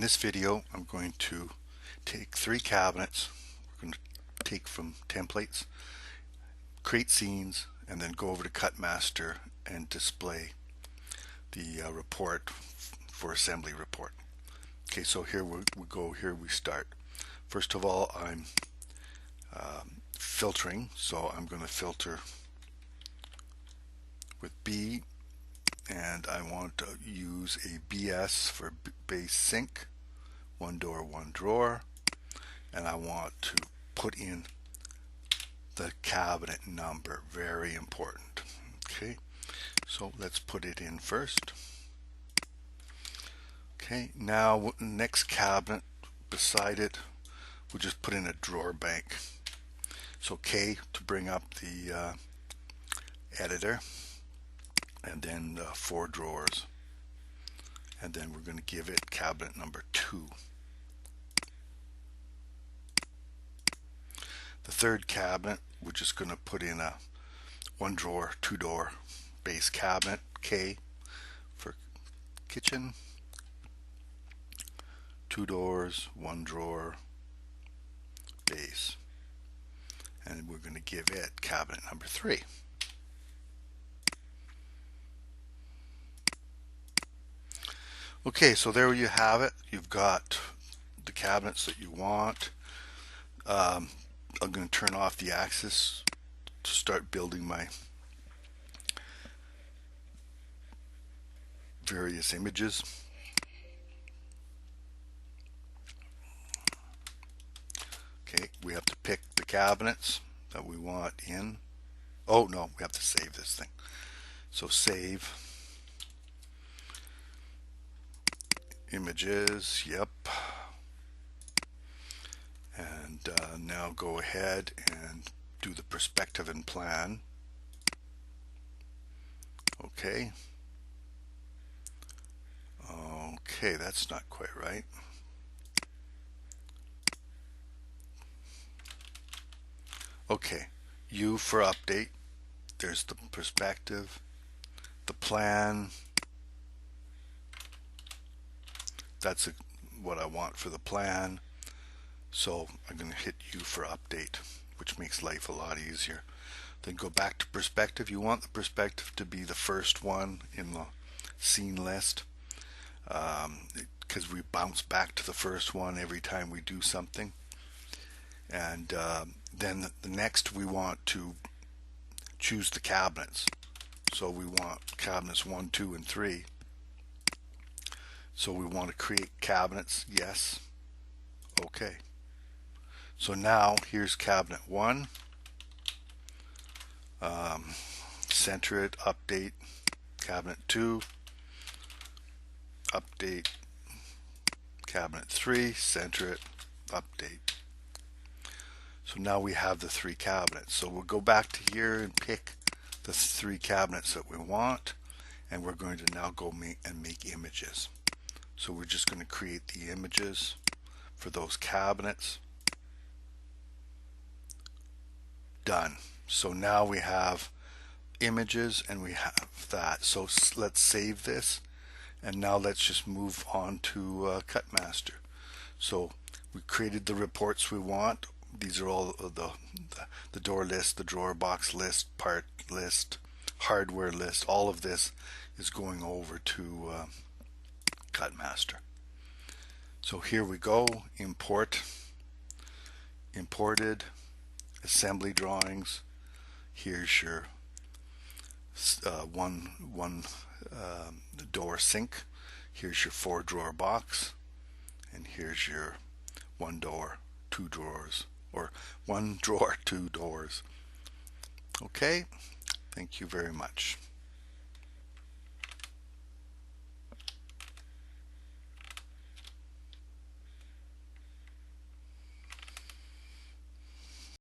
In this video, I'm going to take three cabinets. We're going to take from templates, create scenes, and then go over to cutmaster and display the report for assembly report. Okay, so here we go. Here we start. First of all, I'm filtering, so I'm going to filter with B, and I want to use a BS for base sink, one door, one drawer, and I want to put in the cabinet number, very important. Okay, so let's put it in first. Okay, now next cabinet beside it, we'll just put in a drawer bank. So K to bring up the editor, and then 4 drawers, and then we're going to give it cabinet number 2. The third cabinet, we're just going to put in a 1 drawer, 2 door base cabinet, K for kitchen, 2 doors, 1 drawer base, and we're going to give it cabinet number 3. Okay, so there you have it. You've got the cabinets that you want. I'm going to turn off the axis to start building my various images. Okay, we have to pick the cabinets that we want in. Oh no, we have to save this thing. So save images, yep. And now go ahead and do the perspective and plan. Okay. Okay, that's not quite right. Okay, U for update. There's the perspective, the plan. That's what I want for the plan. So I'm going to hit U for update, which makes life a lot easier. Then go back to perspective. You want the perspective to be the first one in the scene list, because we bounce back to the first one every time we do something. And then the next we want to choose the cabinets. So we want cabinets 1, 2, and 3. So we want to create cabinets, yes, okay. So now here's cabinet 1, center it, update, cabinet 2, update, cabinet 3, center it, update. So now we have the 3 cabinets. So we'll go back to here and pick the 3 cabinets that we want, and we're going to now go make images. So we're just going to create the images for those cabinets. Done. So now we have images and we have that. So let's save this, and now let's just move on to cutmaster. So we created the reports we want. These are all of the door list, the drawer box list, part list, hardware list. All of this is going over to cutmaster. So here we go, imported assembly drawings. Here's your one door sink. Here's your 4 drawer box, and here's your 1 door, 2 drawers, or 1 drawer, 2 doors. Okay, thank you very much.